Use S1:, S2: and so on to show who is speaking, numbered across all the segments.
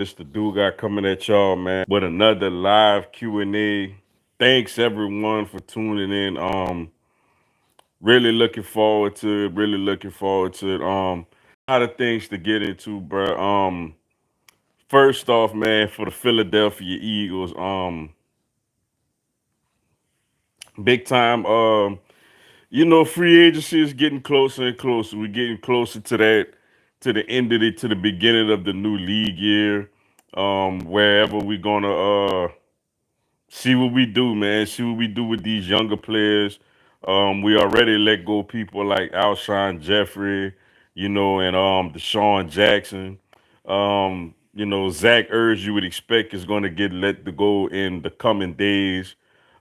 S1: Mr. Duga coming at y'all, man, with another live Q&A. Thanks everyone for tuning in. Really looking forward to it. Really looking forward to it. A lot of things to get into, bro. First off, man, for the Philadelphia Eagles, big time. Free agency is getting closer and closer. We're getting closer to that, to the end of it, to the beginning of the new league year. Wherever we're gonna see what we do, man. See what we do with these younger players. We already let go people like Alshon Jeffrey, and Deshaun Jackson. Zach Ertz, you would expect is going to get let to go in the coming days.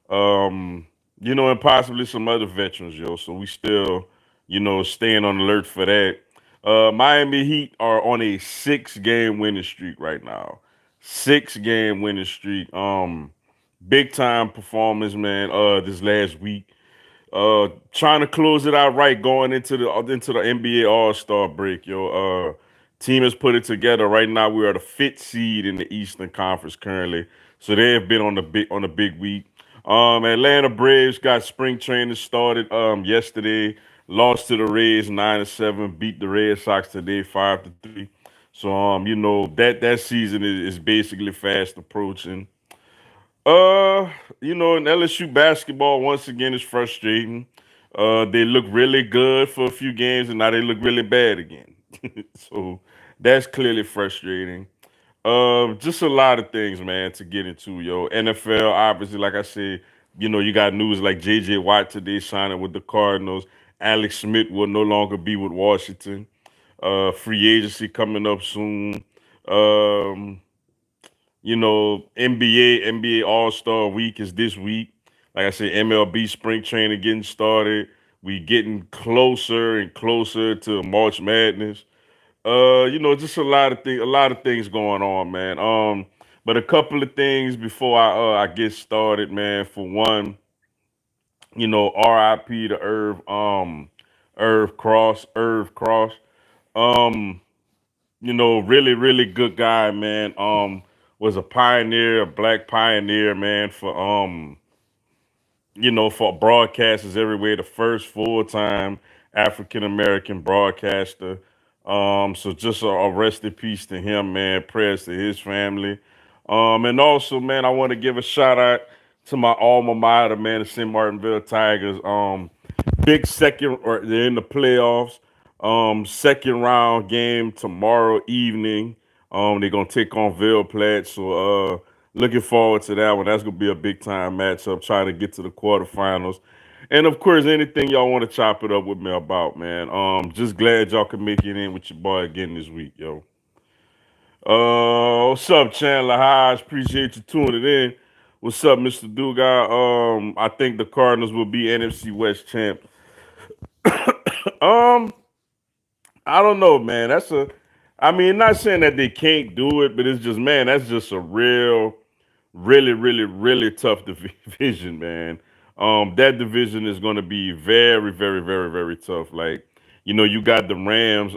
S1: Um, and possibly some other veterans, yo. So we still, staying on alert for that. Miami Heat are on a 6 game winning streak right now. 6 game winning streak. Big time performance, man. This last week. Trying to close it out right going into the NBA All Star break, yo. Team has put it together. Right now, we are the fifth seed in the Eastern Conference currently, so they have been on the big week. Atlanta Braves got spring training started yesterday. Lost to the Rays 9-7. Beat the Red Sox today 5-3. So that season is basically fast approaching. Uh, in LSU basketball once again is frustrating. They look really good for a few games and now they look really bad again. So that's clearly frustrating. Just a lot of things, man, to get into, yo. NFL, obviously, like I said, you got news like JJ Watt today signing with the Cardinals. Alex Smith will no longer be with Washington. Free agency coming up soon. Um, NBA All Star Week is this week. Like I said, MLB spring training getting started. We getting closer and closer to March Madness. Just a lot of things going on, man. But a couple of things before I get started, man. For one, RIP to Irv Cross. Um, really, really good guy, man. Was a pioneer, a black pioneer, man, for broadcasters everywhere. The first full time African American broadcaster. So just a rest in peace to him, man. Prayers to his family. And also, man, I want to give a shout out to my alma mater, man, the St. Martinville Tigers. Big second, or they're in the playoffs. Second round game tomorrow evening. They're gonna take on Ville Platte. So looking forward to that one. That's gonna be a big time matchup, trying to get to the quarterfinals. And of course, anything y'all want to chop it up with me about, man. Just glad y'all could make it in with your boy again this week, yo. What's up, Chandler Hodge? Appreciate you tuning in. What's up, Mr. Duga? I think the Cardinals will be NFC West champ. Um, I don't know, man. I mean, not saying that they can't do it, but it's just, man, that's just a really, really, really tough division, man. That division is going to be very, very, very, very tough. Like, you got the Rams.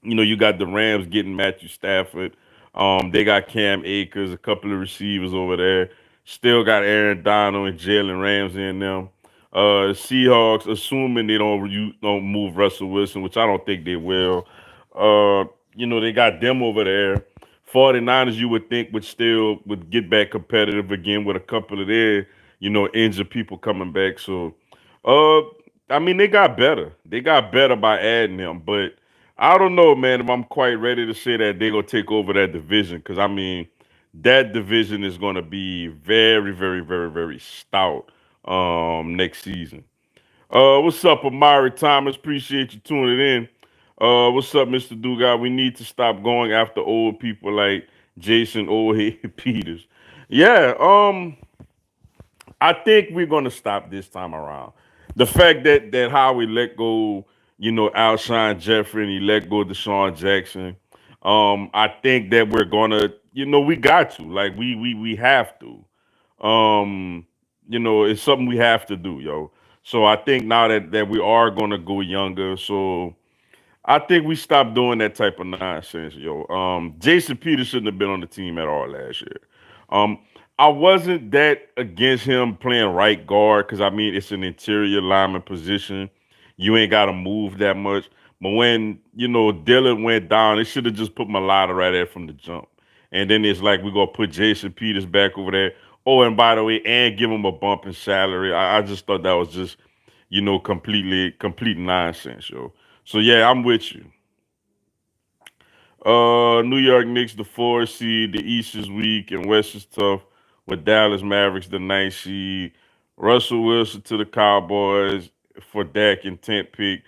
S1: You got the Rams getting Matthew Stafford. They got Cam Akers, a couple of receivers over there. Still got Aaron Donald and Jalen Ramsey in them. Seahawks, assuming they don't move Russell Wilson, which I don't think they will. They got them over there. 49ers, you would think would get back competitive again with a couple of their, injured people coming back. So, uh, I mean, they got better. They got better by adding them, but I don't know, man, if I'm quite ready to say that they're gonna take over that division. Because I mean, that division is gonna be very, very, very, very stout next season. What's up, Amari Thomas? Appreciate you tuning in. What's up, Mr. Dugas? We need to stop going after old people like Jason Oldhead Peters. Yeah, I think we're gonna stop this time around. The fact that how we let go, Alshon Jeffrey and he let go Deshaun Jackson. I think that we're gonna, we got to. Like we have to. Um, it's something we have to do, yo. So I think now that we are gonna go younger, so I think we stopped doing that type of nonsense, yo. Jason Peters shouldn't have been on the team at all last year. Um, I wasn't that against him playing right guard because I mean it's an interior lineman position. You ain't got to move that much. But when Dylan went down, they should have just put Malata right there from the jump. And then it's like we gonna put Jason Peters back over there. Oh, and by the way, and give him a bump in salary. I just thought that was just complete nonsense, yo. So yeah, I'm with you. New York Knicks the 4 seed. The East is weak and West is tough. With Dallas Mavericks the 9 seed. Russell Wilson to the Cowboys for Dak and 10th pick.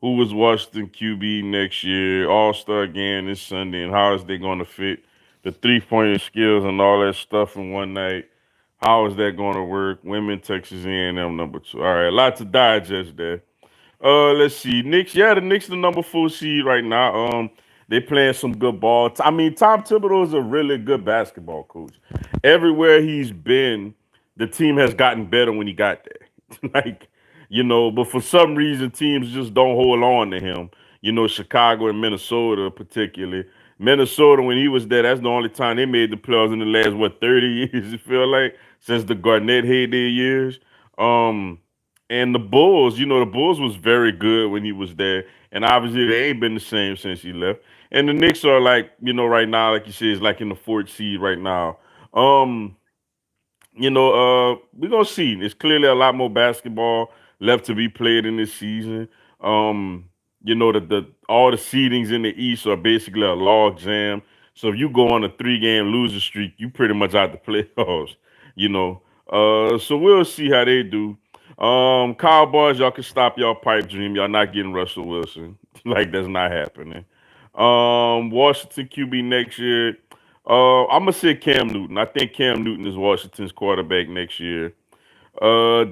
S1: Who was Washington QB next year? All Star again this Sunday. And how is they going to fit the 3 point skills and all that stuff in one night? How is that going to work? Women Texas A&M number 2. All right, a lot to digest there. Let's see. Knicks, yeah, the Knicks the number 4 seed right now. They playing some good ball. I mean, Tom Thibodeau is a really good basketball coach. Everywhere he's been, the team has gotten better when he got there. But for some reason, teams just don't hold on to him. Chicago and Minnesota, particularly. Minnesota, when he was there, that's the only time they made the playoffs in the last 30 years. You feel like since the Garnett heyday years. Um, and the Bulls was very good when he was there. And obviously they ain't been the same since he left. And the Knicks are like, right now, like you said, is like in the fourth seed right now. Um, we're gonna see. There's clearly a lot more basketball left to be played in this season. Um, the all the seedings in the East are basically a log jam. So if you go on a 3 game losing streak, you pretty much out the playoffs. You know. So we'll see how they do. Cowboys, y'all can stop y'all pipe dream. Y'all not getting Russell Wilson. Like that's not happening. Washington QB next year. I'm gonna say Cam Newton. I think Cam Newton is Washington's quarterback next year. Uh,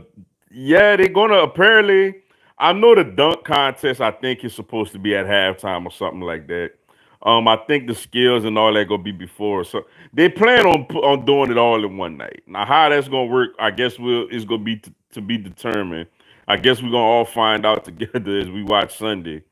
S1: yeah, they're gonna apparently. I know the dunk contest. I think is supposed to be at halftime or something like that. I think the skills and all that gonna be before. So they plan on doing it all in one night. Now, how that's gonna work, I guess is gonna be to be determined. I guess we're gonna all find out together as we watch Sunday.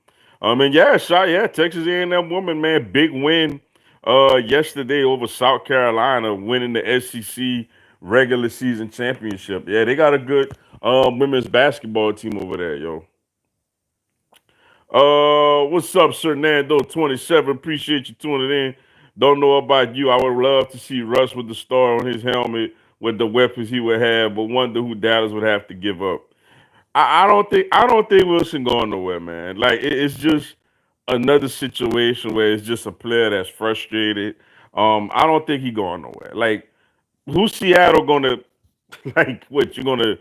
S1: And yeah, shot, yeah, Texas A&M woman, man, big win yesterday over South Carolina, winning the SEC regular season championship. Yeah, they got a good women's basketball team over there, yo. What's up, Sir Nando 27? Appreciate you tuning in. Don't know about you. I would love to see Russ with the star on his helmet with the weapons he would have, but wonder who Dallas would have to give up. I don't think Wilson going nowhere, man. Like it's just another situation where it's just a player that's frustrated. I don't think he going nowhere. Like who's Seattle gonna like what you gonna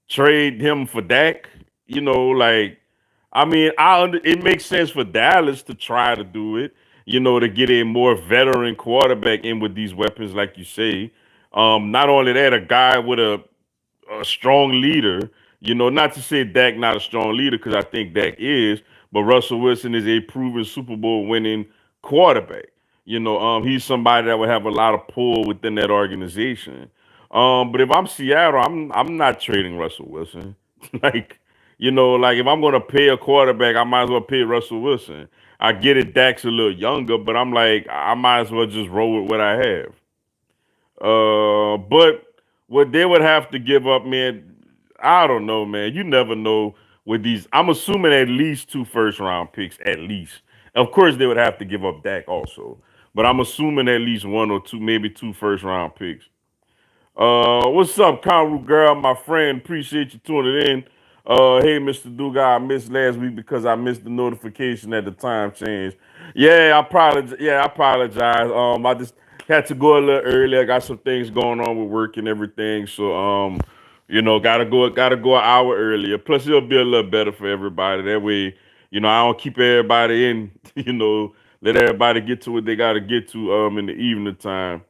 S1: trade him for Dak? Like I mean, it makes sense for Dallas to try to do it. To get a more veteran quarterback in with these weapons, like you say. Not only that, a guy with a strong leader. Not to say Dak not a strong leader because I think Dak is, but Russell Wilson is a proven Super Bowl winning quarterback. He's somebody that would have a lot of pull within that organization. But if I'm Seattle, I'm not trading Russell Wilson. like, like if I'm gonna pay a quarterback, I might as well pay Russell Wilson. I get it, Dak's a little younger, but I'm like, I might as well just roll with what I have. But what they would have to give up, man, I don't know, man. You never know with these. I'm assuming at least 2 first round picks, at least. Of course, they would have to give up Dak also, but I'm assuming at least 1 or 2, maybe 2 first round picks. What's up, Conru girl, my friend? Appreciate you tuning in. Hey, Mr. Duga, I missed last week because I missed the notification at the time change. Yeah, I apologize. I just had to go a little early. I got some things going on with work and everything, so gotta go an hour earlier. Plus, it'll be a little better for everybody. That way, I don't keep everybody in. Let everybody get to what they gotta get to in the evening time.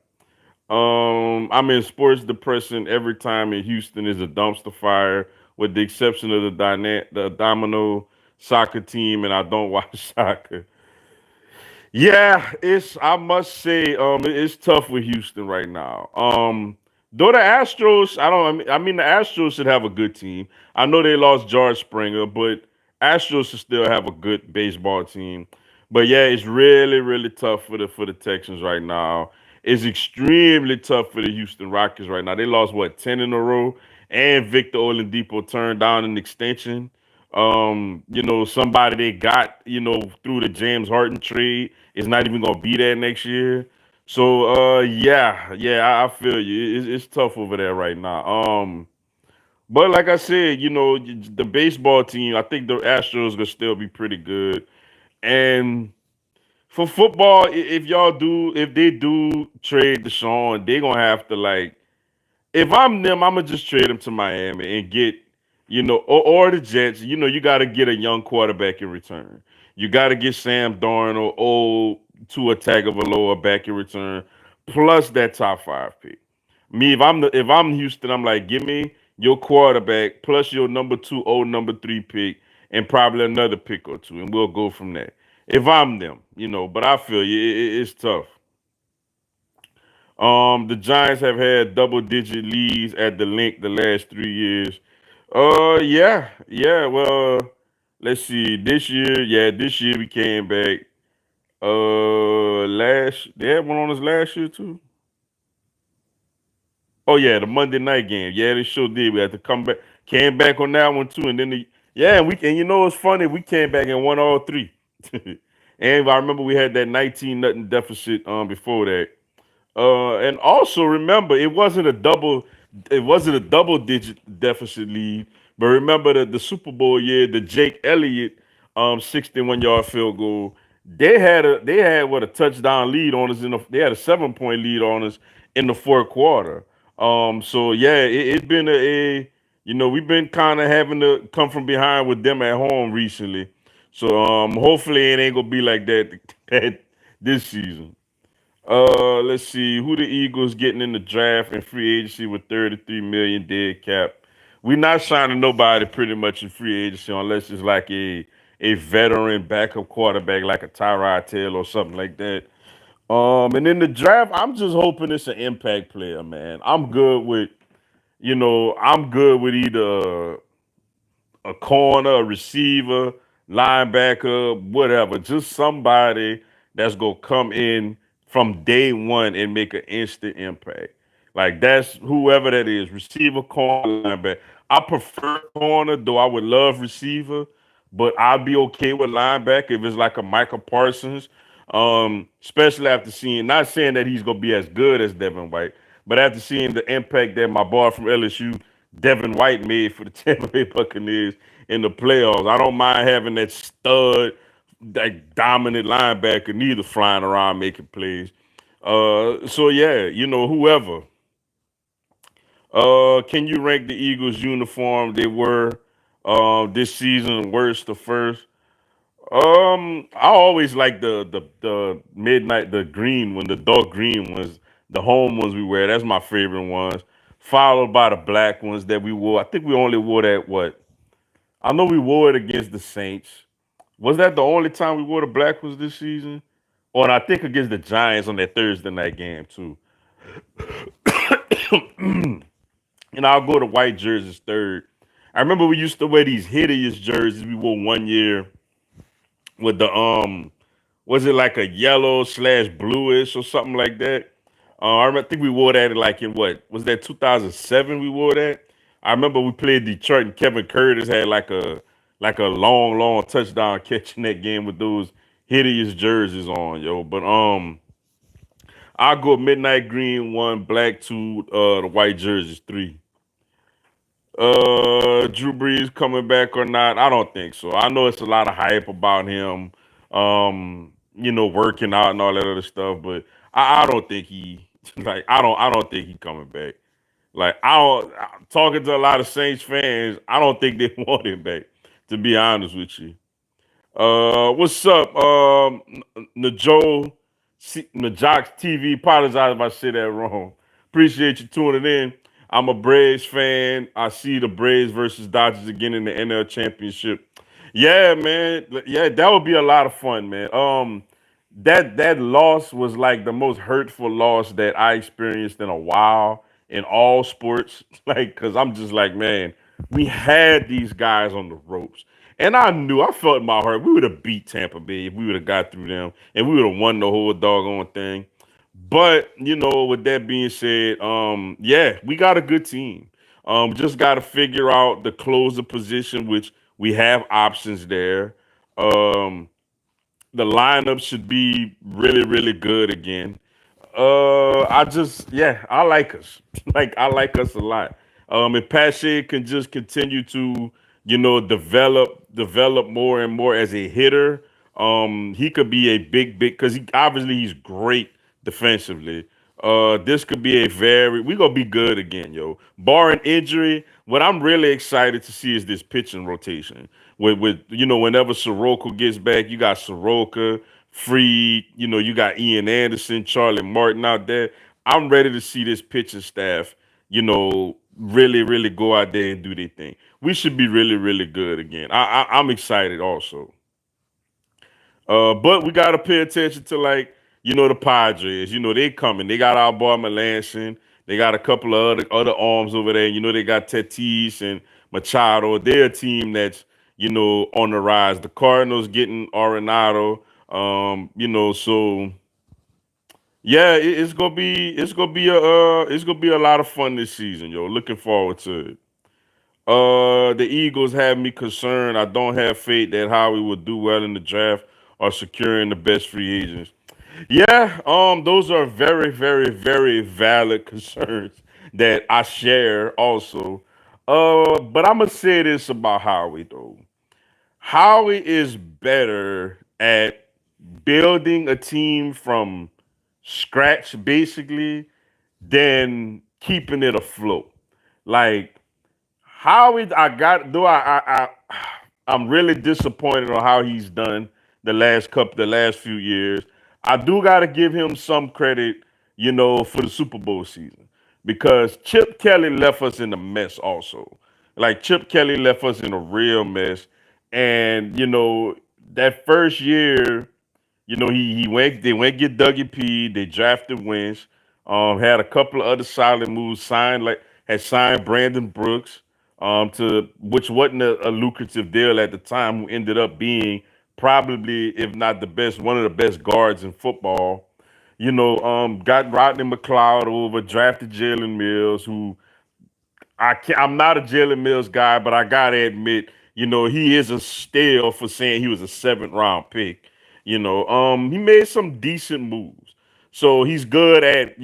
S1: I'm in sports depression every time in Houston is a dumpster fire, with the exception of the Domino soccer team, and I don't watch soccer. Yeah, I must say, it's tough with Houston right now. Though the Astros, I don't, I mean, the Astros should have a good team. I know they lost George Springer, but Astros should still have a good baseball team. But yeah, it's really, really tough for the Texans right now. It's extremely tough for the Houston Rockets right now. They lost what 10 in a row, and Victor Oladipo turned down an extension. Somebody they got, through the James Harden trade is not even gonna be there next year. So yeah, I feel you. It's tough over there right now. But like I said, the baseball team, I think the Astros gonna still be pretty good. And for football, if they do trade Deshaun, they gonna have to like. If I'm them, I'm gonna just trade him to Miami and get, or the Jets. You got to get a young quarterback in return. You got to get Sam Darnold, old Tua Tagovailoa back in return, plus that top five pick. Me, if I'm Houston, I'm like, give me your quarterback plus your number two, old number three pick, and probably another pick or two, and we'll go from there. If I'm them, but I feel you, it's tough. The Giants have had double digit leads at the link the last 3 years. Yeah. Well, let's see. This year we came back. Last they had one on us last year too. Oh yeah, the Monday night game. Yeah, they sure did. We had to come back, came back on that one too, and then and you know it's funny. We came back and won all three. And I remember we had that 19-0 deficit before that. And also remember, it wasn't a double digit deficit lead, but remember the Super Bowl year, the Jake Elliott 61-yard field goal. They had what a touchdown lead on us they had a 7 point lead on us in the fourth quarter. So yeah, it's been we've been kind of having to come from behind with them at home recently. So hopefully it ain't gonna be like that this season. Let's see who the Eagles getting in the draft and free agency with 33 million dead cap. We're not signing nobody pretty much in free agency unless it's like a veteran backup quarterback like a Tyrod Taylor or something like that. And in the draft, I'm just hoping it's an impact player, man. I'm good with either a corner, a receiver, linebacker, whatever. Just somebody that's gonna come in from day one and make an instant impact. Like that's whoever that is, receiver, corner, linebacker. I prefer corner, though I would love receiver, but I'll be okay with linebacker if it's like a Michael Parsons. Especially after seeing, not saying that he's gonna be as good as Devin White, but after seeing the impact that my boy from LSU, Devin White, made for the Tampa Bay Buccaneers in the playoffs. I don't mind having that stud, that dominant linebacker, neither flying around making plays. So yeah, whoever. Can you rank the Eagles uniform they were this season worst to first? I always like the midnight, the green one, the dark green ones, the home ones we wear. That's my favorite ones. Followed by the black ones that we wore. I think we only wore that what? I know we wore it against the Saints. Was that the only time we wore the black ones this season? Or I think against the Giants on that Thursday night game too. And I'll go to white jerseys third. I remember we used to wear these hideous jerseys we wore one year with the was it like a yellow slash bluish or something like that? I think we wore that like in what was that 2007? We wore that. I remember we played Detroit and Kevin Curtis had like a long touchdown catch in that game with those hideous jerseys on, yo. But I'll go midnight green one, black two, the white jerseys three. Drew Brees coming back or not? I don't think so. I know it's a lot of hype about him, working out and all that other stuff, but I don't think he like I don't think he coming back. Like talking to a lot of Saints fans, I don't think they want him back. To be honest with you. What's up, Najox TV? Apologize if I said that wrong. Appreciate you tuning in. I'm a Braves fan. I see the Braves versus Dodgers again in the NL Championship. Yeah, man. Yeah, that would be a lot of fun, man. That loss was like the most hurtful loss that I experienced in a while in all sports. Like, cause I'm just like, man, we had these guys on the ropes. And I felt in my heart we would have beat Tampa Bay if we would have got through them and we would have won the whole doggone thing. But with that being said, yeah, we got a good team. Just got to figure out the closer position, which we have options there. Um, the lineup should be really, really good again. I like us. Like I like us a lot. If Pache can just continue to, develop more and more as a hitter, he could be a big because he's great defensively. This could be we gonna be good again, yo. Barring injury, what I'm really excited to see is this pitching rotation. Whenever Soroka gets back, you got Soroka, Freed, you got Ian Anderson, Charlie Martin out there. I'm ready to see this pitching staff, really, really go out there and do their thing. We should be really, really good again. I'm excited also. But we gotta pay attention to the Padres. They coming. They got our boy Melanson. They got a couple of other arms over there. They got Tatis and Machado. They're a team that's on the rise. The Cardinals getting Arenado. So yeah, it's gonna be a lot of fun this season, yo. Looking forward to it. The Eagles have me concerned. I don't have faith that Howie will do well in the draft or securing the best free agents. Yeah, those are very, very, very valid concerns that I share also. But I'm gonna say this about Howie though. Howie is better at building a team from scratch, basically, than keeping it afloat. Like how it I got though I'm really disappointed on how he's done the last few years. I do gotta give him some credit, for the Super Bowl season. Because Chip Kelly left us in a mess also. Like Chip Kelly left us in a real mess. And that first year, they went get Dougie P. They drafted Wentz. Had a couple of other solid moves. Had signed Brandon Brooks, to which wasn't a lucrative deal at the time. Who ended up being probably, if not the best, one of the best guards in football. Got Rodney McLeod over, drafted Jalen Mills, who I'm not a Jalen Mills guy, but I gotta admit, he is a stale for saying he was a seventh round pick. He made some decent moves. So he's good at,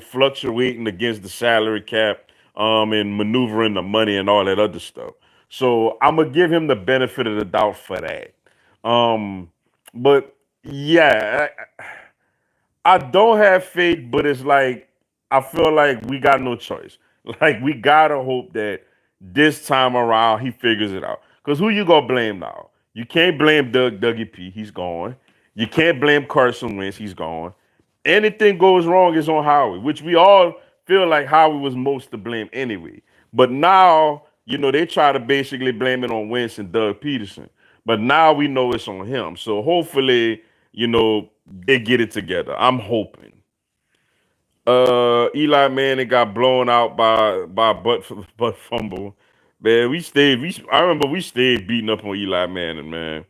S1: fluctuating against the salary cap, and maneuvering the money and all that other stuff. So I'm gonna give him the benefit of the doubt for that. Um, but yeah, I don't have faith, but it's like I feel like we got no choice. Like we gotta hope that this time around he figures it out. Cause who you gonna blame now? You can't blame Dougie P. He's gone. You can't blame Carson Wentz. He's gone. Anything goes wrong is on Howie, which we all feel like Howie was most to blame anyway. But now, they try to basically blame it on Wentz and Doug Peterson. But now we know it's on him. So hopefully, they get it together. I'm hoping. Eli Manning got blown out by a butt fumble. Man, I remember we stayed beating up on Eli Manning, man.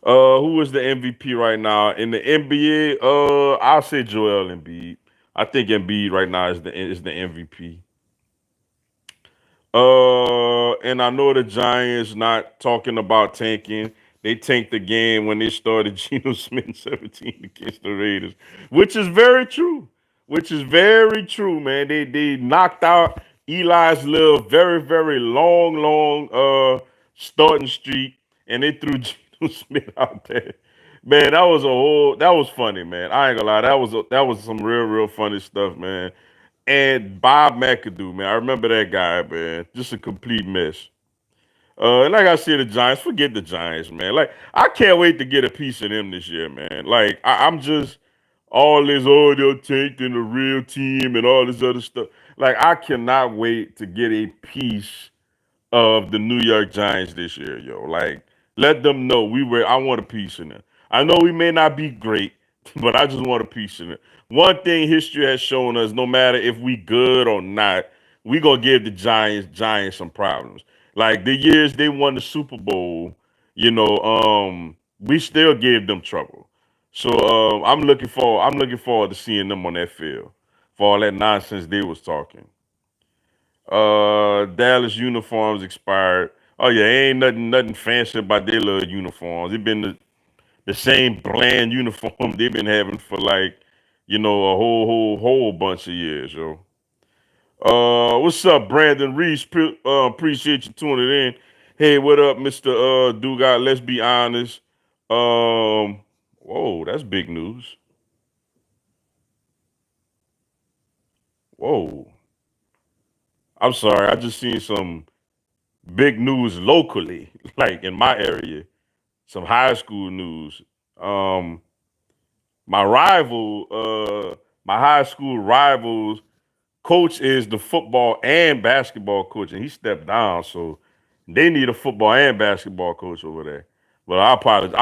S1: Who is the MVP right now in the NBA? I'll say Joel Embiid. I think Embiid right now is the MVP. And I know the Giants not talking about tanking. They tanked the game when they started Geno Smith in 17 against the Raiders, which is very true. Which is very true, man. They knocked out Eli's little very, very long starting streak, and they threw Geno Smith out there. Man, that was funny, man. I ain't gonna lie, that was some real funny stuff, man. And Bob McAdoo, man. I remember that guy, man. Just a complete mess. And like I said, the Giants, forget the Giants, man. Like, I can't wait to get a piece of them this year, man. Like, I'm just all this, oh, they'll take in the real team and all this other stuff. Like, I cannot wait to get a piece of the New York Giants this year, yo. Like, let them know I want a piece in it. I know we may not be great, but I just want a piece in it. One thing history has shown us, no matter if we good or not, we gonna give the Giants some problems. Like the years they won the Super Bowl, we still gave them trouble. So I'm looking forward to seeing them on that field for all that nonsense they was talking. Dallas uniforms expired. Oh yeah, ain't nothing fancy about their little uniforms. It been the same bland uniform they've been having for like, a whole bunch of years, yo. What's up, Brandon Reese? Appreciate you tuning in. Hey, what up, Mr. Dugas? Let's be honest. Whoa, that's big news. Whoa, I'm sorry. I just seen some big news locally, like in my area. Some high school news. Um, my rival, my high school rivals coach is the football and basketball coach, and he stepped down. So they need a football and basketball coach over there. But I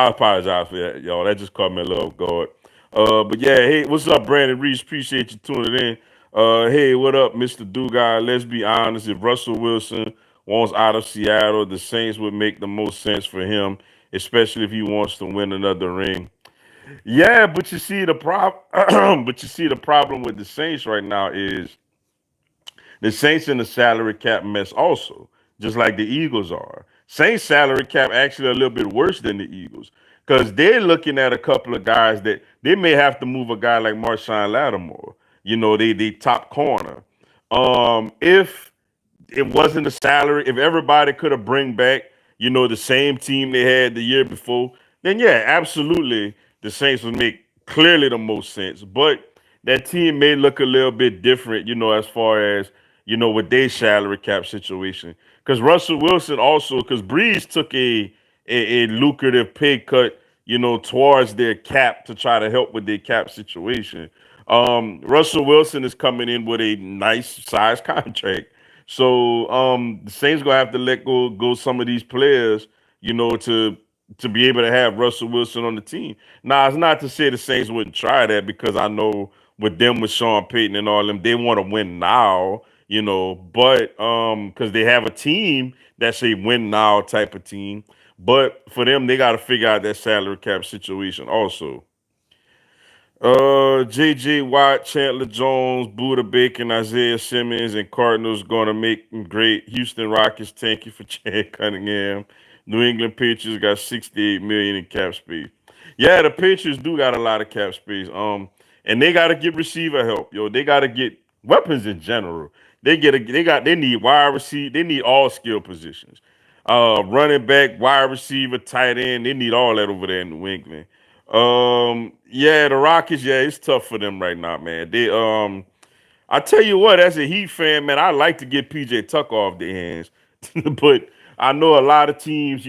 S1: apologize for that, y'all. That just caught me a little off guard. But yeah, hey, what's up, Brandon Reese? Appreciate you tuning in. Hey, what up, Mr. Dugas? Let's be honest. If Russell Wilson wants out of Seattle, the Saints would make the most sense for him, especially if he wants to win another ring. Yeah, but you see the but you see the problem with the Saints right now is the Saints in the salary cap mess also, just like the Eagles are. Saints salary cap actually a little bit worse than the Eagles because they're looking at a couple of guys that they may have to move a guy like Marshawn Lattimore. They top corner. If it wasn't a salary, if everybody could have bring back, the same team they had the year before, then yeah, absolutely, the Saints would make clearly the most sense. But that team may look a little bit different, as far as with their salary cap situation. Because Russell Wilson also, because Breeze took a lucrative pay cut, towards their cap to try to help with their cap situation. Russell Wilson is coming in with a nice size contract. So the Saints gonna have to let go some of these players, to be able to have Russell Wilson on the team. Now it's not to say the Saints wouldn't try that because I know with them with Sean Payton and all them, they want to win now, but because they have a team that's a win now type of team. But for them, they got to figure out that salary cap situation also. J.J. Watt, Chandler Jones, Buda Bacon, Isaiah Simmons, and Cardinals gonna make them great. Houston Rockets, thank you for Chad Cunningham. New England Patriots got 68 million in cap space. Yeah, the Patriots do got a lot of cap space. And they gotta get receiver help, yo. They gotta get weapons in general. They need wide receiver. They need all skill positions. Running back, wide receiver, tight end. They need all that over there in New England. Yeah, the Rockets, yeah, it's tough for them right now, man. I tell you what, as a Heat fan, man, I like to get PJ Tucker off their hands. But I know a lot of teams,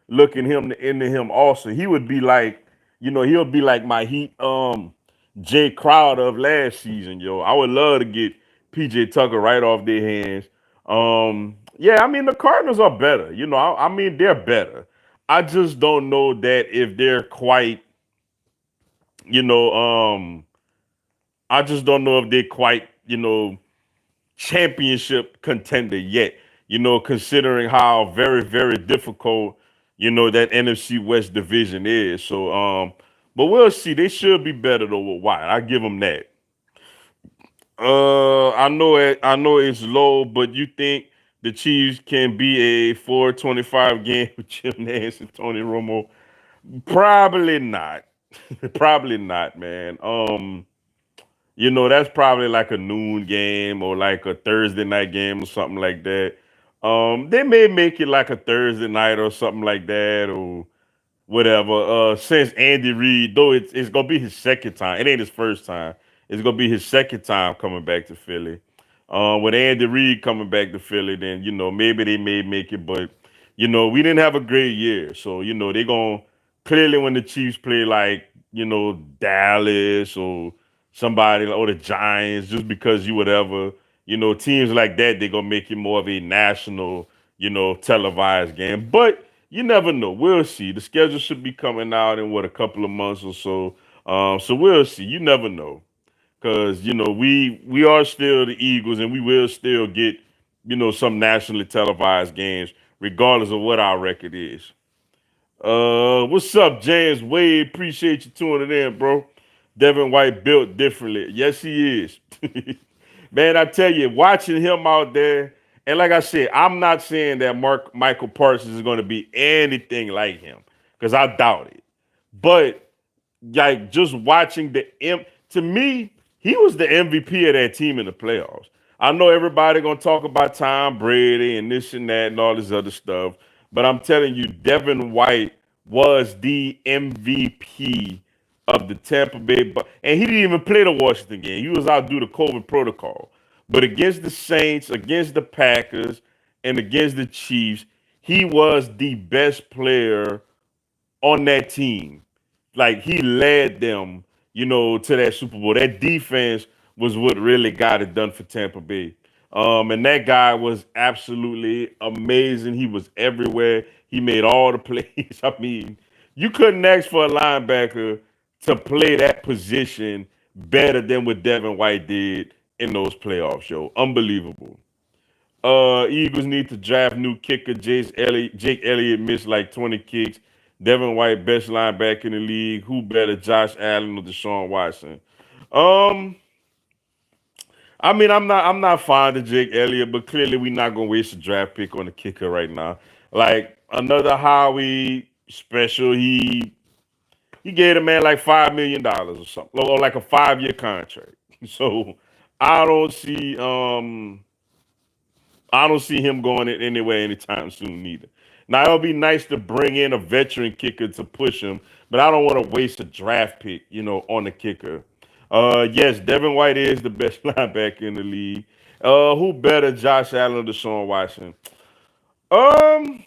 S1: looking him into him also. He would be like, he'll be like my Heat Jay Crowder of last season, yo. I would love to get PJ Tucker right off their hands. Yeah, I mean the Cardinals are better. I mean they're better. I just don't know that if they're quite, you know, I just don't know if they're quite, championship contender yet. Considering how very, very difficult, that NFC West division is. So, but we'll see. They should be better though with White. I give them that. I know it's low, but you think the Chiefs can be a 425 game with Jim Nance and Tony Romo? Probably not. Probably not, man. That's probably like a noon game or like a Thursday night game or something like that. They may make it like a Thursday night or something like that or whatever. Since Andy Reid, though it's gonna be his second time. It ain't his first time. It's gonna be his second time coming back to Philly. With Andy Reid coming back to Philly, then maybe they may make it, but we didn't have a great year, so they gonna clearly when the Chiefs play like Dallas or somebody or the Giants, just because you whatever teams like that, they gonna make it more of a national televised game, but you never know. We'll see. The schedule should be coming out in what a couple of months or so. So we'll see. You never know because we are still the Eagles, and we will still get some nationally televised games, regardless of what our record is. What's up, James Wade? Appreciate you tuning in, bro. Devin White built differently. Yes, he is. Man, I tell you, watching him out there, and like I said, I'm not saying that Michael Parsons is going to be anything like him, because I doubt it. But like just watching to me, he was the MVP of that team in the playoffs. I know everybody gonna talk about Tom Brady and this and that and all this other stuff, but I'm telling you, Devin White was the MVP of the Tampa Bay, and he didn't even play the Washington game. He was out due to COVID protocol. But against the Saints, against the Packers, and against the Chiefs, he was the best player on that team. Like he led them, to that Super Bowl. That defense was what really got it done for Tampa Bay. And that guy was absolutely amazing. He was everywhere. He made all the plays. I mean, you couldn't ask for a linebacker to play that position better than what Devin White did in those playoffs, yo. Unbelievable. Eagles need to draft new kicker. Jake Elliott missed like 20 kicks. Devin White, best linebacker in the league. Who better, Josh Allen or Deshaun Watson? Um, I mean, I'm not fond of Jake Elliott, but clearly we're not gonna waste a draft pick on the kicker right now. Like another Howie special, he gave a man like $5 million or something, or like a 5-year contract. So I don't see um I don't see him going it anywhere anytime soon either. Now it'll be nice to bring in a veteran kicker to push him, but I don't want to waste a draft pick, on the kicker. Yes, Devin White is the best linebacker in the league. Who better, Josh Allen or Deshaun Watson? Um,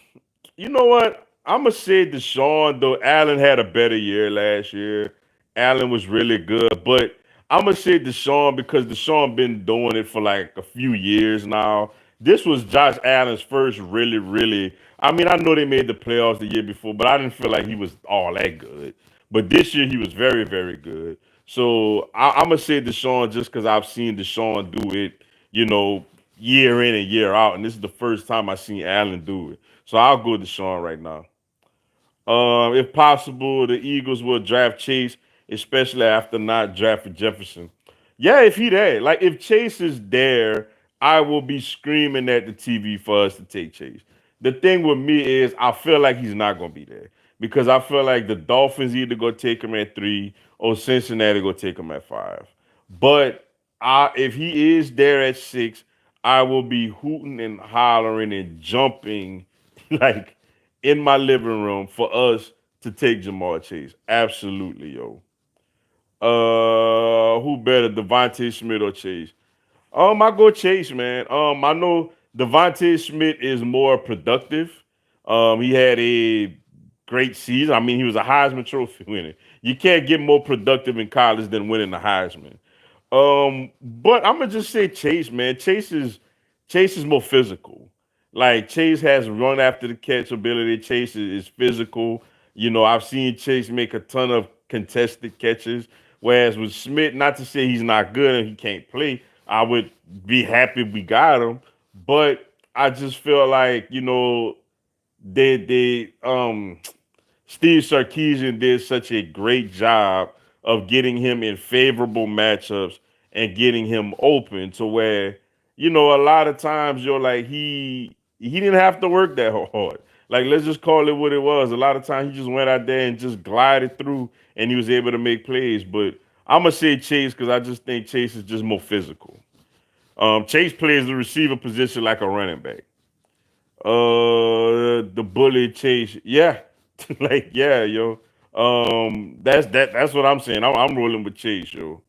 S1: you know what? I'm gonna say Deshaun, though Allen had a better year last year. Allen was really good, but I'm gonna say Deshaun because Deshaun been doing it for like a few years now. This was Josh Allen's first really, really. I mean, I know they made the playoffs the year before, but I didn't feel like he was all that good. But this year he was very, very good. So I'm gonna say Deshaun just because I've seen Deshaun do it, you know, year in and year out, and this is the first time I seen Allen do it. So I'll go Deshaun right now. If possible, the Eagles will draft Chase, especially after not drafting Jefferson. Yeah, if he there, like if Chase is there, I will be screaming at the TV for us to take Chase. The thing with me is I feel like he's not gonna be there because I feel like the Dolphins either go take him at 3 or Cincinnati go take him at 5. But if he is there at 6, I will be hooting and hollering and jumping like in my living room for us to take Jamar Chase. Absolutely, yo. Who better, Devontae Smith or Chase? I go Chase, man. I know Devontae Smith is more productive. He had a great season. I mean, he was a Heisman Trophy winner. You can't get more productive in college than winning the Heisman. But I'm gonna just say Chase, man. Chase is more physical. Like Chase has run after the catch ability. Chase is physical. I've seen Chase make a ton of contested catches. Whereas with Smith, not to say he's not good and he can't play, I would be happy if we got him. But I just feel like, they Steve Sarkisian did such a great job of getting him in favorable matchups and getting him open to where, a lot of times you're like he didn't have to work that hard. Like let's just call it what it was. A lot of times he just went out there and just glided through and he was able to make plays. But I'm gonna say Chase because I just think Chase is just more physical. Chase plays the receiver position like a running back. The bully Chase, yeah, like yeah, yo. That's what I'm saying. I'm rolling with Chase, yo.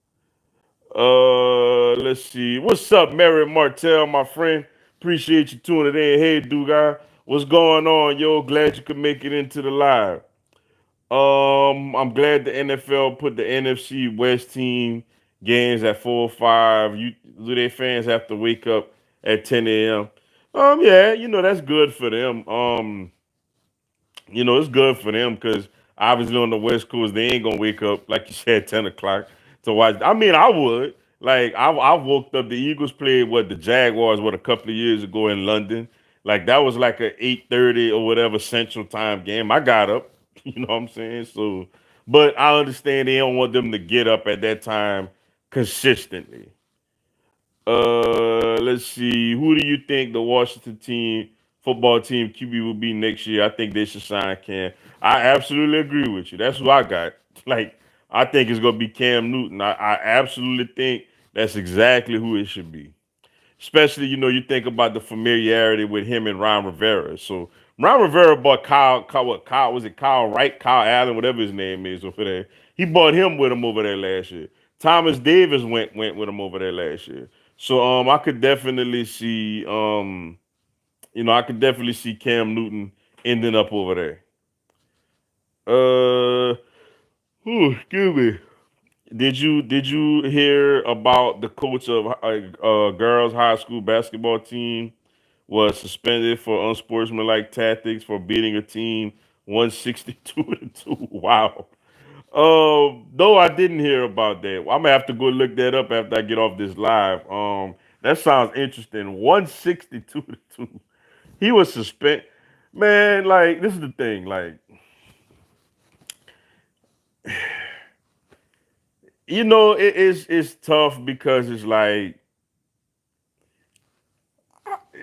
S1: Let's see. What's up, Mary Martell, my friend? Appreciate you tuning in. Hey, Duga, what's going on, yo? Glad you could make it into the live. I'm glad the NFL put the NFC West team games at 4 or 5. Do their fans have to wake up at 10 a.m.? Yeah, that's good for them. It's good for them because obviously on the West Coast they ain't gonna wake up like you said 10 o'clock to watch. I mean, I would like I woke up. The Eagles played what the Jaguars a couple of years ago in London. Like that was like a 8:30 or whatever Central Time game. I got up. You know what I'm saying? So, but I understand they don't want them to get up at that time consistently. Let's see. Who do you think the Washington team football team QB will be next year? I think they should sign Cam. I absolutely agree with you. That's who I got. Like, I think it's gonna be Cam Newton. I absolutely think that's exactly who it should be. Especially, you think about the familiarity with him and Ron Rivera. So Ron Rivera bought Kyle was it Kyle Wright, Kyle Allen, whatever his name is over there. He bought him with him over there last year. Thomas Davis went with him over there last year. So I could definitely see I could definitely see Cam Newton ending up over there. Uh Excuse me. Did you hear about the coach of girls high school basketball team was suspended for unsportsmanlike tactics for beating a team 162 to 2. Wow. No, I didn't hear about that. I'm gonna have to go look that up after I get off this live. That sounds interesting. 162 to 2. He was suspended. Man, like this is the thing. Like, it's tough because it's like,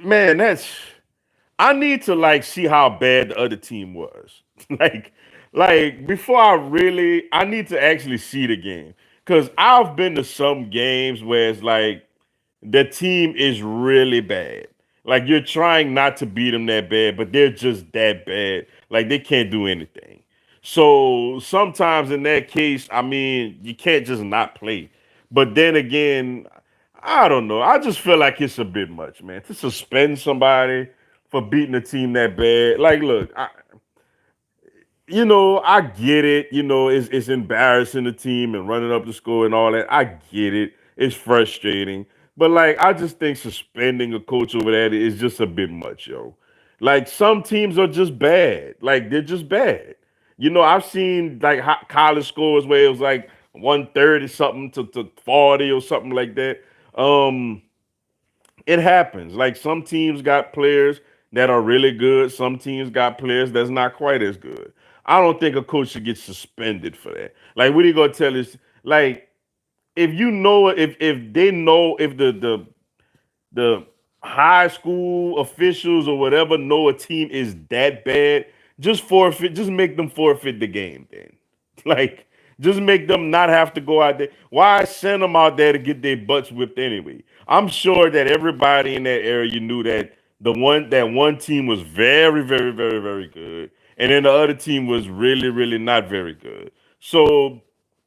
S1: man, that's I need to like see how bad the other team was. like before I need to actually see the game. Cause I've been to some games where it's like the team is really bad. Like you're trying not to beat them that bad, but they're just that bad. Like they can't do anything. So sometimes in that case, I mean, you can't just not play. But then again, I don't know. I just feel like it's a bit much, man, to suspend somebody for beating a team that bad. Like, look, I get it. It's embarrassing the team and running up the score and all that. I get it. It's frustrating. But like, I just think suspending a coach over that is just a bit much, yo. Like some teams are just bad. Like they're just bad. I've seen like college scores where it was like 130 something to 40 or something like that. Um, it happens. Like some teams got players that are really good. Some teams got players that's not quite as good. I don't think a coach should get suspended for that. Like, what are you gonna tell us? Like, if they know if the high school officials or whatever know a team is that bad, just make them forfeit the game then. Like, just make them not have to go out there. Why send them out there to get their butts whipped anyway? I'm sure that everybody in that area knew that that one team was very, very, very, very good, and then the other team was really, really not very good. So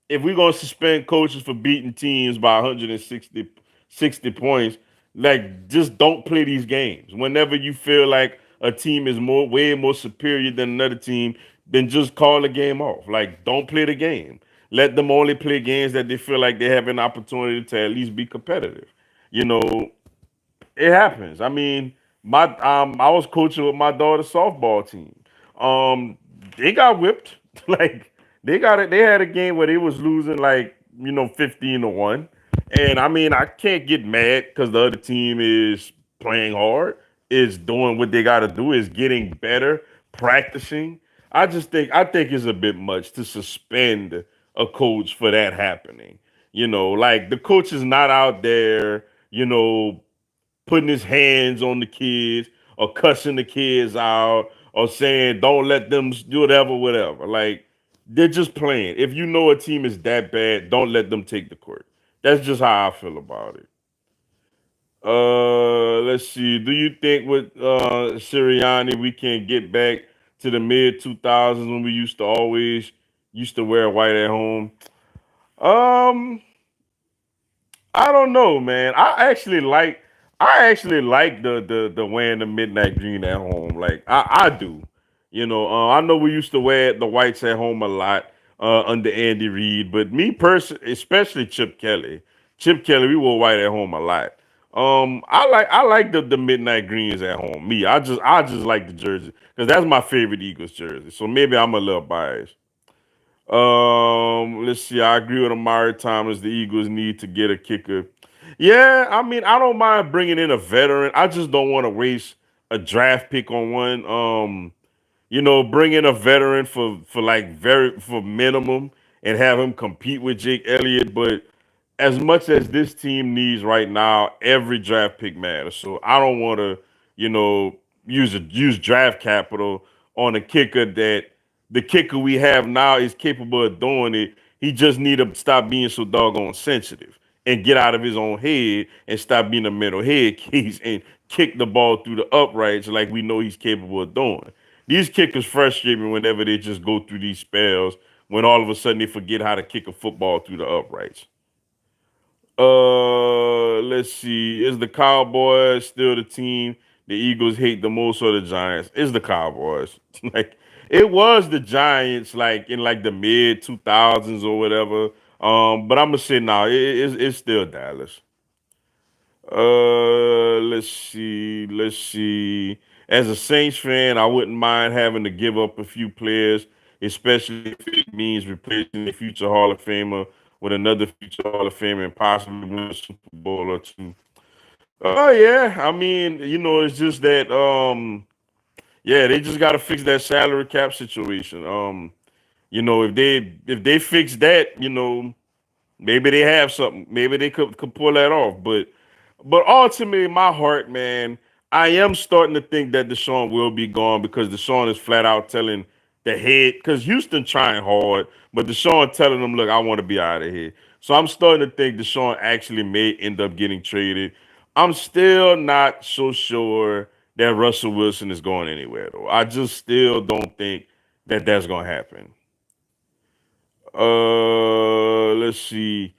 S1: if we're gonna suspend coaches for beating teams by 160 points, like just don't play these games. Whenever you feel like a team is way more superior than another team, then just call the game off. Like don't play the game. Let them only play games that they feel like they have an opportunity to at least be competitive. You know, it happens. I mean, I was coaching with my daughter's softball team. Um, they got whipped. Like they got it. They had a game where they was losing like 15-1, and I mean I can't get mad because the other team is playing hard, is doing what they got to do, is getting better, practicing. I think it's a bit much to suspend a coach for that happening. Like the coach is not out there, putting his hands on the kids or cussing the kids out or saying don't let them do whatever. Like they're just playing. If you know a team is that bad, don't let them take the court. That's just how I feel about it. Let's see. Do you think with Sirianni we can get back to the mid 2000s when we used to wear white at home? Um, I don't know, man. I actually like the wearing the midnight green at home. Like I do. I know we used to wear the whites at home a lot under Andy Reid, but me personally, especially Chip Kelly. Chip Kelly, we wore white at home a lot. I like the midnight greens at home. I just like the jersey because that's my favorite Eagles jersey. So maybe I'm a little biased. Let's see. I agree with Amari Thomas. The Eagles need to get a kicker. Yeah, I mean, I don't mind bringing in a veteran. I just don't want to waste a draft pick on one. bring in a veteran for like for minimum and have him compete with Jake Elliott. But as much as this team needs right now, every draft pick matters. So I don't want to, you know, use draft capital on a kicker that the kicker we have now is capable of doing it. He just need to stop being so doggone sensitive and get out of his own head and stop being a mental head case and kick the ball through the uprights like we know he's capable of doing. These kickers frustrate me whenever they just go through these spells when all of a sudden they forget how to kick a football through the uprights. Let's see. Is the Cowboys still the team the Eagles hate the most, or the Giants? It's the Cowboys. Like it was the Giants, like in like the mid 2000s or whatever. But I'm gonna say now it's still Dallas. Let's see. Let's see. As a Saints fan, I wouldn't mind having to give up a few players, especially if it means replacing a future Hall of Famer with another future Hall of Famer and possibly win a Super Bowl or two. Oh yeah, I mean, it's just that yeah, they just got to fix that salary cap situation. If they fix that, maybe they have something. Maybe they could pull that off. But ultimately, my heart, man, I am starting to think that Deshaun will be gone because Deshaun is flat out telling the head, because Houston trying hard, but Deshaun telling them, look, I want to be out of here. So I'm starting to think Deshaun actually may end up getting traded. I'm still not so sure that Russell Wilson is going anywhere, though. I just still don't think that that's going to happen. Let's see.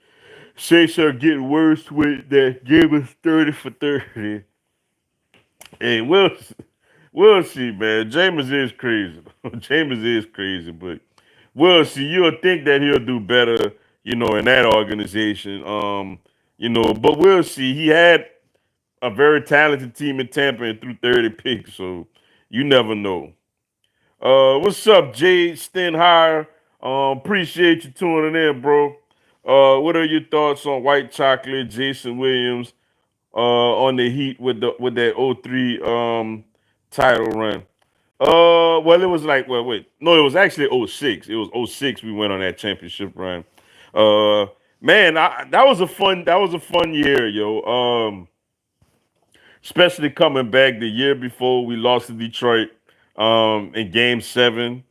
S1: Saints are getting worse with that game is 30 for 30. Hey, we'll see, man. Jameis is crazy. Jameis is crazy, but we'll see. You'll think that he'll do better, in that organization. But we'll see. He had a very talented team in Tampa and threw 30 picks, so you never know. What's up, Jay Stenhire? Appreciate you tuning in, bro. What are your thoughts on White Chocolate, Jason Williams, on the Heat with that '03 title run? Well, it was like, well, wait, no, it was actually '06. It was '06 we went on that championship run. Uh, Man, that was a fun year, yo. Especially coming back the year before we lost to Detroit, in Game 7.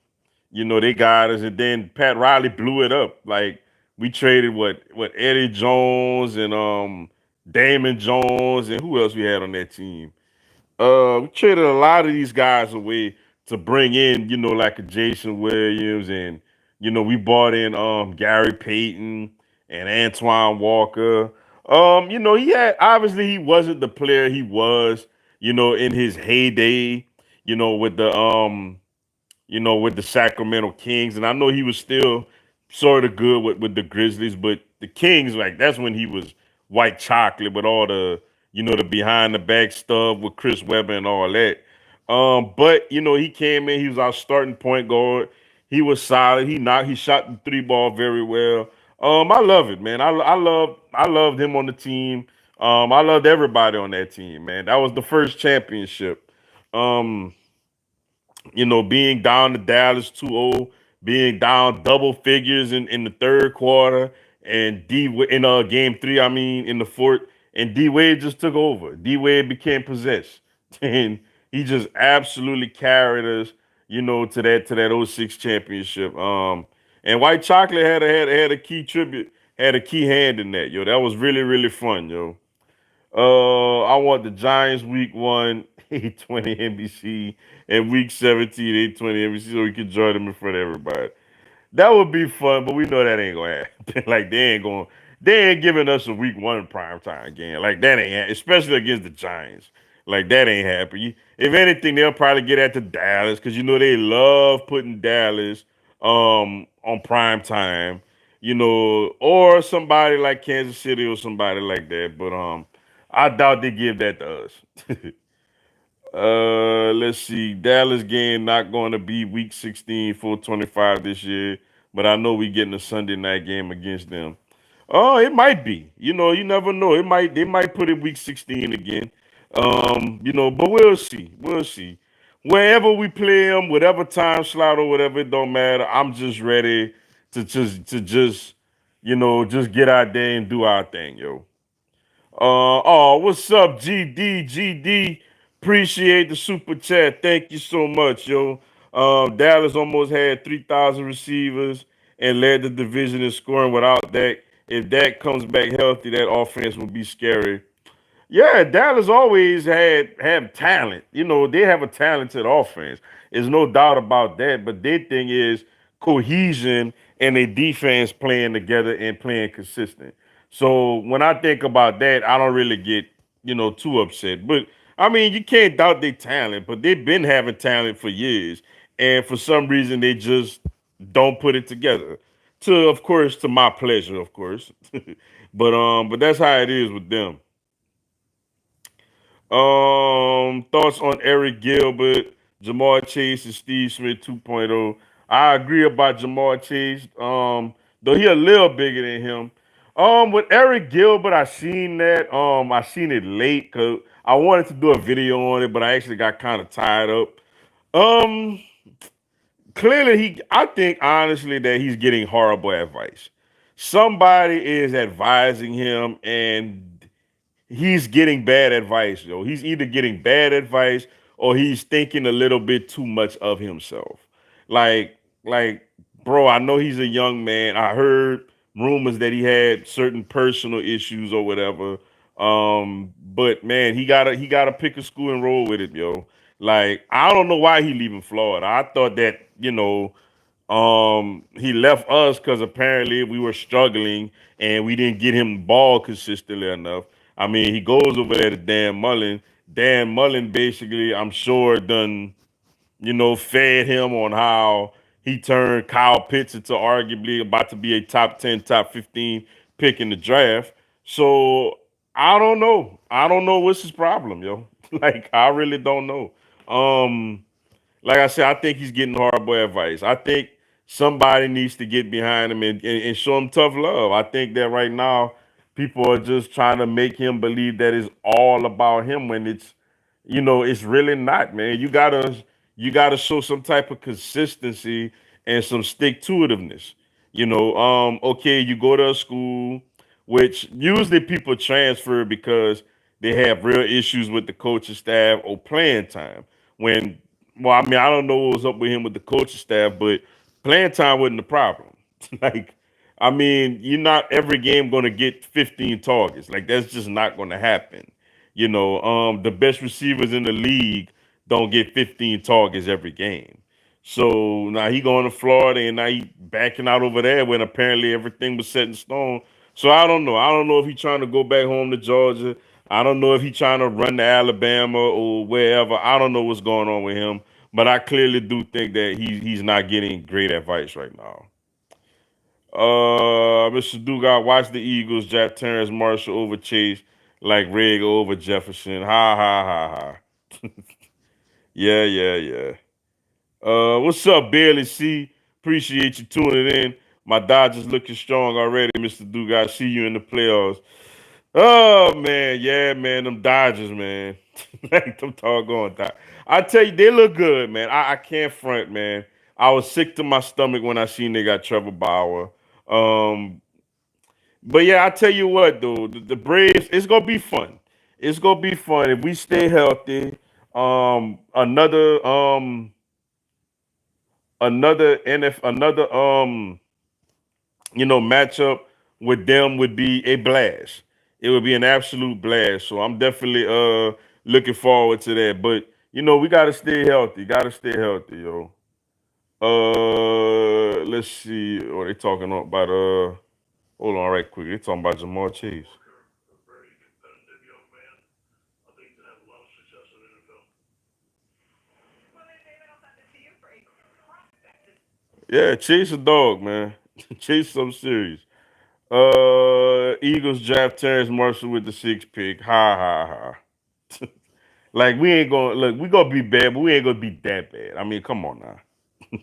S1: They got us, and then Pat Riley blew it up. Like we traded what Eddie Jones and Damon Jones and who else we had on that team. We traded a lot of these guys away to bring in, like a Jason Williams, and we bought in Gary Payton and Antoine Walker. He had obviously he wasn't the player he was, in his heyday, with the Sacramento Kings. And I know he was still sort of good with the Grizzlies, but the Kings, like that's when he was white chocolate with all the behind the back stuff with Chris Webber and all that. But he came in, he was our starting point guard. He was solid. He shot the three ball very well. I love it, man. I loved him on the team. I loved everybody on that team, man. That was the first championship. Um, being down to Dallas 2-0, being down double figures in the third quarter, and in game 3, I mean in the fourth, and D Wade just took over. D Wade became possessed, and he just absolutely carried us, to that '06 championship. And White Chocolate had a key tribute, had a key hand in that, yo. That was really really fun, yo. I want the Giants week 1, 8:20 NBC, and week 17, 8:20 NBC, so we can join them in front of everybody. That would be fun, but we know that ain't gonna happen. Like they ain't giving us a week 1 primetime game. Like that especially against the Giants. Like that ain't happening. If anything, they'll probably get at the Dallas because they love putting Dallas on prime time, or somebody like Kansas City or somebody like that. But I doubt they give that to us. Let's see. Dallas game not going to be week 16, 425 this year, but I know we getting a Sunday night game against them. Oh, it might be. You never know. They might put it week 16 again. But we'll see. We'll see. wherever we play them, whatever time slot or whatever, it don't matter. I'm just ready to just just get out there and do our thing, yo. Oh, what's up, GD? GD, appreciate the super chat. Thank you so much, yo. Dallas almost had 3,000 receivers and led the division in scoring without Dak. If Dak comes back healthy, that offense will be scary. Yeah, Dallas always have talent. They have a talented offense. There's no doubt about that. But their thing is cohesion and a defense playing together and playing consistent. So when I think about that, I don't really get too upset. But I mean, you can't doubt their talent. But they've been having talent for years, and for some reason they just don't put it together. Of course, to my pleasure, of course. But that's how it is with them. Thoughts on Eric Gilbert, Jamar Chase, and Steve Smith 2.0. I agree about Jamar Chase. Though he a little bigger than him. With Eric Gilbert, I seen that. I seen it late because I wanted to do a video on it, but I actually got kind of tied up. Um, Clearly I think honestly that he's getting horrible advice. Somebody is advising him, and he's getting bad advice, yo. He's either getting bad advice or he's thinking a little bit too much of himself. Like, bro, I know he's a young man. I heard rumors that he had certain personal issues or whatever. But man, he gotta pick a school and roll with it, yo. Like, I don't know why he leaving Florida. I thought that, he left us because apparently we were struggling and we didn't get him the ball consistently enough. I mean, he goes over there to Dan Mullen. Dan Mullen basically, I'm sure, done, fed him on how he turned Kyle Pitts into arguably about to be a top 10, top 15 pick in the draft. So I don't know. I don't know what's his problem, yo. Like, I really don't know. Um, like I said, I think he's getting horrible advice. I think somebody needs to get behind him and show him tough love. I think that right now people are just trying to make him believe that it's all about him when it's really not, man. You gotta show some type of consistency and some stick to itiveness. Okay, you go to a school, which usually people transfer because they have real issues with the coaching staff or playing time. When, well, I mean, I don't know what was up with him with the coaching staff, but playing time wasn't the problem. Like, I mean, you're not every game going to get 15 targets. Like, that's just not going to happen. The best receivers in the league don't get 15 targets every game. So now he going to Florida and now he backing out over there when apparently everything was set in stone. So I don't know. I don't know if he's trying to go back home to Georgia. I don't know if he's trying to run to Alabama or wherever. I don't know what's going on with him. But I clearly do think that he's not getting great advice right now. Mr. Dugas, watch the Eagles draft Terrence Marshall over Chase like Rager over Jefferson. Ha ha ha ha. Yeah, yeah, yeah. What's up, Bailey C? Appreciate you tuning in. My Dodgers looking strong already, Mr. Dugas. See you in the playoffs. Oh man, yeah, man, them Dodgers, man. Like them doggone Dodgers. I tell you, they look good, man. I can't front, man. I was sick to my stomach when I seen they got Trevor Bauer. Um, but yeah, I tell you what, though, the Braves, it's gonna be fun. It's gonna be fun if we stay healthy. Another matchup with them would be a blast. It would be an absolute blast. So I'm definitely looking forward to that. But we gotta stay healthy. Gotta stay healthy, yo. Let's see what they talking about. Hold on, right quick. They talking about Jamar Chase. Yeah, Chase a dog, man. Chase some serious. Eagles draft Terrence Marshall with the sixth pick. Ha ha ha. Like, we ain't gonna look. We gonna be bad, but we ain't gonna be that bad. I mean, come on now.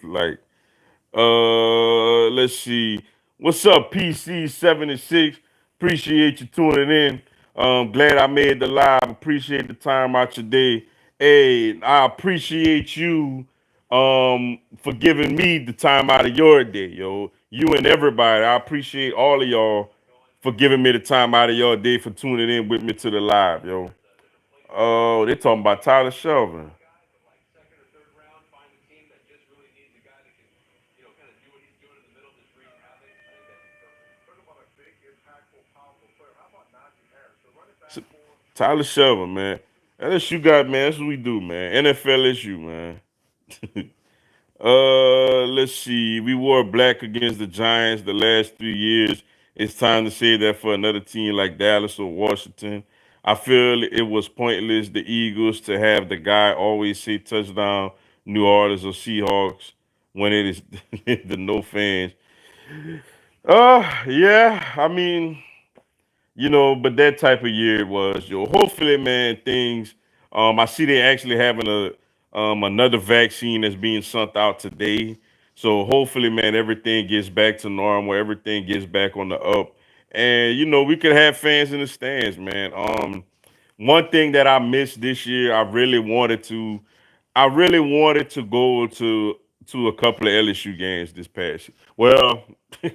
S1: Like, let's see. What's up, PC76? Appreciate you tuning in. Glad I made the live. Appreciate the time out your day. Hey, I appreciate you for giving me the time out of your day, yo. You and everybody. I appreciate all of y'all for giving me the time out of your day for tuning in with me to the live, yo. Oh, they talking about Tyler Shelvin. S- Tyler Shelvin, man. That's you got, man. That's what we do, man. NFL is you, man. Let's see. We wore black against the Giants the last 3 years. It's time to say that for another team like Dallas or Washington. I feel it was pointless the Eagles to have the guy always say touchdown, New Orleans or Seahawks when it is the no fans. Yeah. I mean, but that type of year it was, yo. Hopefully, man, things. I see they actually having another vaccine that's being sent out today. So hopefully, man, everything gets back to normal. Everything gets back on the up, and we could have fans in the stands, man. One thing that I missed this year, I really wanted to go to a couple of LSU games this past year. Well,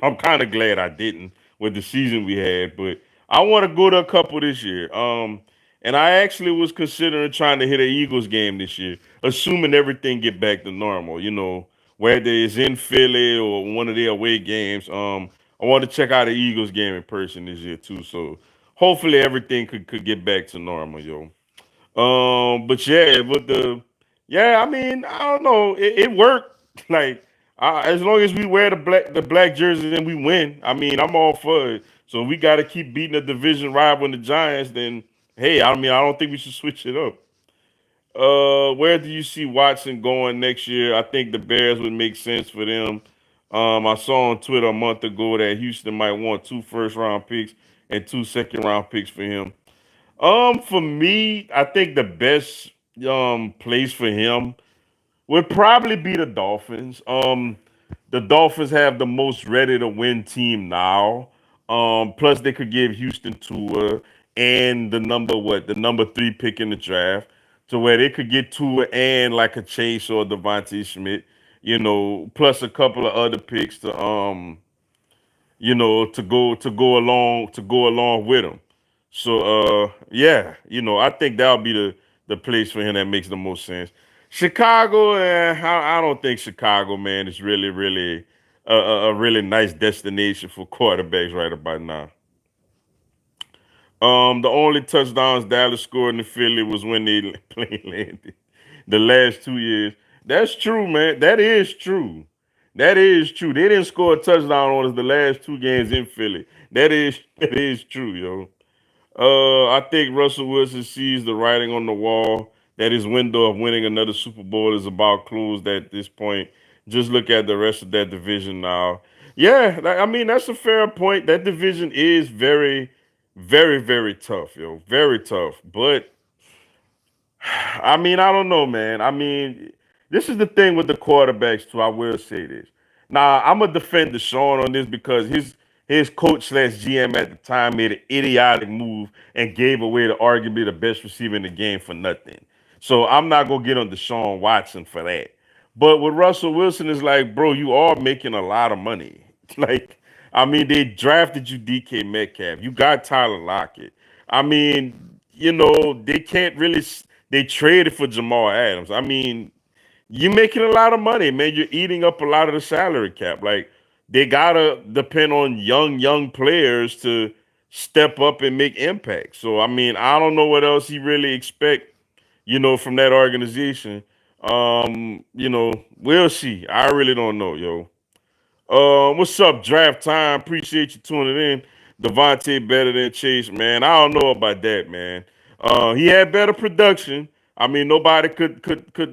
S1: I'm kind of glad I didn't with the season we had, but I want to go to a couple this year. And I actually was considering trying to hit an Eagles game this year, assuming everything get back to normal. Whether it's in Philly or one of their away games. I want to check out the Eagles game in person this year too. So hopefully everything could get back to normal, yo. But yeah, yeah, I mean, I don't know, it worked. Like, as long as we wear the black jerseys and we win, I mean, I'm all for it. So we got to keep beating the division rival in the Giants. Then, hey, I mean, I don't think we should switch it up. Where do you see Watson going next year? I think the Bears would make sense for them. I saw on Twitter a month ago that Houston might want 2 first-round picks and 2 second-round picks for him. For me, I think the best place for him would probably be the Dolphins. The Dolphins have the most ready to win team now. Plus they could give Houston Tua and the number 3 pick in the draft, to where they could get Tua and like a Chase or Devontae Schmidt, plus a couple of other picks to go along with him. So yeah, I think that'll be the place for him that makes the most sense. Chicago, I don't think Chicago, man, is really a really nice destination for quarterbacks right about now. The only touchdowns Dallas scored in Philly was when they plane landed. The last 2 years. That's true, man. That is true. That is true. They didn't score a touchdown on us the last 2 games in Philly. That is true, yo. I think Russell Wilson sees the writing on the wall that his window of winning another Super Bowl is about closed at this point. Just look at the rest of that division now. Yeah, I mean that's a fair point. That division is very, very, very tough, yo. Very tough. But I mean, I don't know, man. I mean, this is the thing with the quarterbacks too. I will say this. Now, I'm gonna defend Deshaun on this because his coach slash GM at the time made an idiotic move and gave away the arguably the best receiver in the game for nothing. So I'm not gonna get on Deshaun Watson for that. But with Russell Wilson, is like, bro, you are making a lot of money. Like, I mean, they drafted you DK Metcalf. You got Tyler Lockett. I mean, they can't really. They traded for Jamal Adams. I mean, you're making a lot of money, man. You're eating up a lot of the salary cap. Like, they gotta depend on young players to step up and make impact. So I mean, I don't know what else he really expect, from that organization. We'll see. I really don't know, yo. What's up, draft time? Appreciate you tuning in. Devontae better than Chase, man. I don't know about that, man. He had better production. I mean, nobody could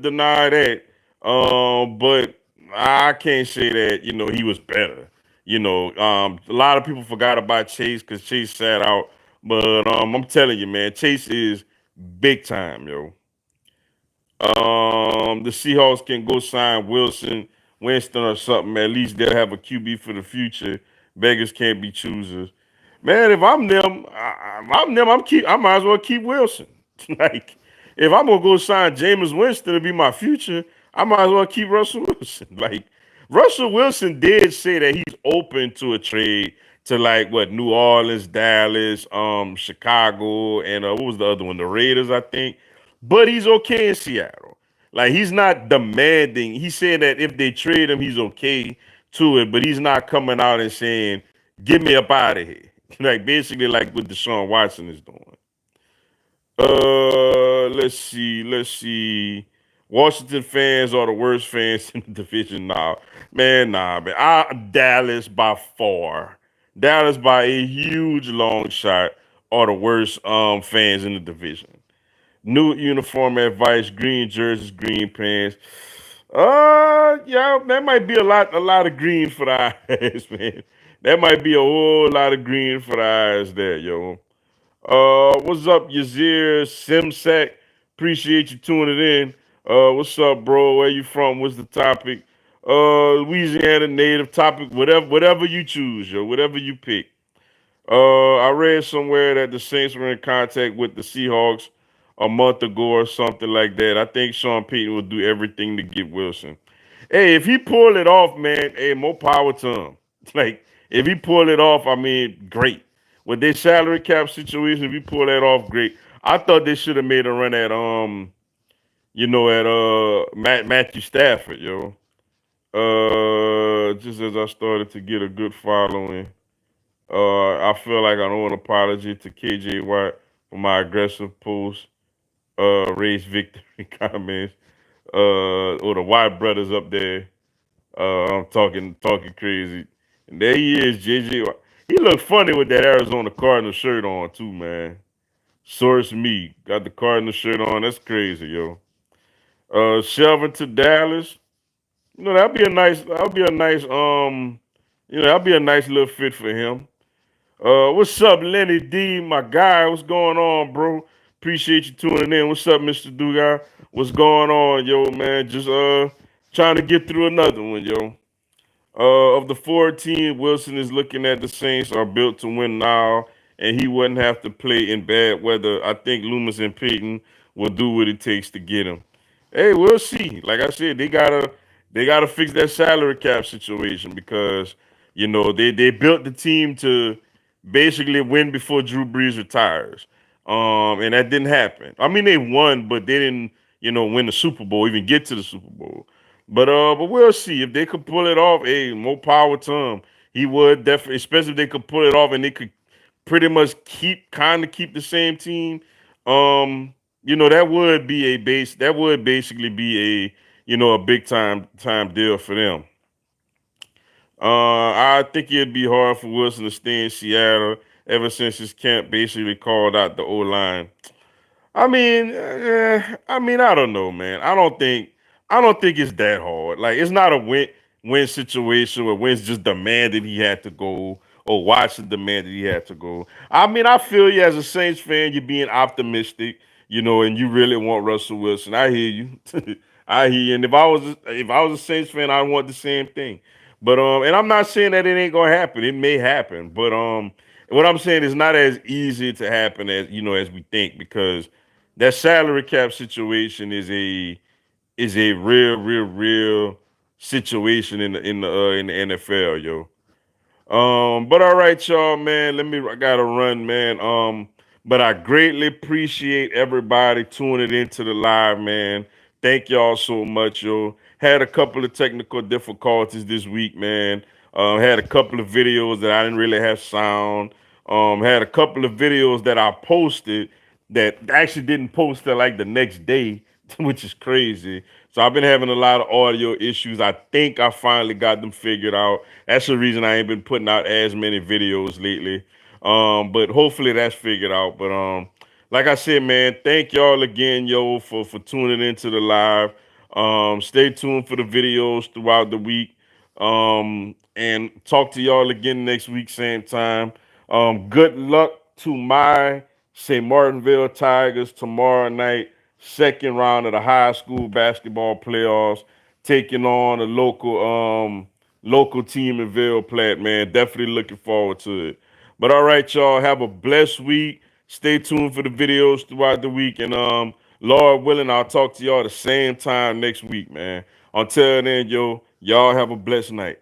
S1: deny that. But I can't say that he was better. A lot of people forgot about Chase because Chase sat out. But I'm telling you, man, Chase is big time, yo. The Seahawks can go sign Winston or something. At least they'll have a QB for the future. Beggars can't be choosers. Man, if I'm them, I might as well keep Wilson. Like, if I'm gonna go sign Jameis Winston to be my future, I might as well keep Russell Wilson. Like Russell Wilson did say that he's open to a trade to like what New Orleans, Dallas, Chicago, and what was the other one? The Raiders, I think. But he's okay in Seattle. Like he's not demanding. He's saying that if they trade him, he's okay to it, but he's not coming out and saying, "Get me up out of here." Like basically, like what Deshaun Watson is doing. Let's see. Washington fans are the worst fans in the division now. Man. Dallas by far. Dallas by a huge long shot are the worst fans in the division. New uniform advice, green jerseys, green pants. Yeah, that might be a lot of green for the eyes, man. That might be a whole lot of green for the eyes there, yo. What's up, Yazir Simsek? Appreciate you tuning in. What's up, bro? Where you from? What's the topic? Louisiana native topic, whatever you choose, yo, whatever you pick. I read somewhere that the Saints were in contact with the Seahawks a month ago or something like that. I think Sean Payton will do everything to get Wilson. Hey, if he pull it off, man, hey, more power to him. Like, if he pull it off, I mean, great. With their salary cap situation, if he pull that off, great. I thought they should have made a run at Matthew Stafford, yo. Just as I started to get a good following. I feel like I owe an apology to KJ Watt for my aggressive post, race victory comments, or the White brothers up there. I'm talking crazy. And there he is, JJ Watt. He looked funny with that Arizona Cardinal shirt on too, man. Source me. Got the Cardinal shirt on. That's crazy, yo. Shelvin to Dallas. You know, that'll be a nice little fit for him. What's up, Lenny D, my guy? What's going on, bro? Appreciate you tuning in. What's up, Mr. Dugar? What's going on, yo, man? Just trying to get through another one, yo. Of the 14, Wilson is looking at the Saints are built to win now, and he wouldn't have to play in bad weather. I think Loomis and Peyton will do what it takes to get him. Hey, we'll see. Like I said, they gotta fix that salary cap situation because they built the team to basically win before Drew Brees retires. And that didn't happen. I mean, they won, but they didn't, win the Super Bowl, even get to the Super Bowl. But we'll see if they could pull it off. Hey, more power to him. He would definitely, especially if they could pull it off and they could pretty much keep the same team. That would be a base. That would basically be a big time deal for them. I think it'd be hard for Wilson to stay in Seattle ever since his camp basically called out the O line. I don't know, man. I don't think it's that hard. Like, it's not a win situation where Wentz just demanded he had to go or Watson demanded he had to go. I mean, I feel you as a Saints fan, you're being optimistic, and you really want Russell Wilson. I hear you. I hear you. And if I was a Saints fan, I want the same thing. But and I'm not saying that it ain't gonna happen. It may happen, but what I'm saying is not as easy to happen as we think because that salary cap situation is a real situation in the NFL, yo. But all right, y'all, man. I gotta run, man. But I greatly appreciate everybody tuning into the live, man. Thank y'all so much, yo. Had a couple of technical difficulties this week, man. Had a couple of videos that I didn't really have sound. Had a couple of videos that I posted that actually didn't post till like the next day, which is crazy. So I've been having a lot of audio issues. I think I finally got them figured out. That's the reason I ain't been putting out as many videos lately. But hopefully that's figured out. But like I said, man, thank y'all again, yo, for tuning into the live. Stay tuned for the videos throughout the week. And talk to y'all again next week, same time. Good luck to my St. Martinville Tigers tomorrow night, second round of the high school basketball playoffs, taking on a local team in Ville Platte, man. Definitely looking forward to it. But all right, y'all, have a blessed week. Stay tuned for the videos throughout the week and Lord willing, I'll talk to y'all the same time next week, man. Until then, yo, y'all have a blessed night.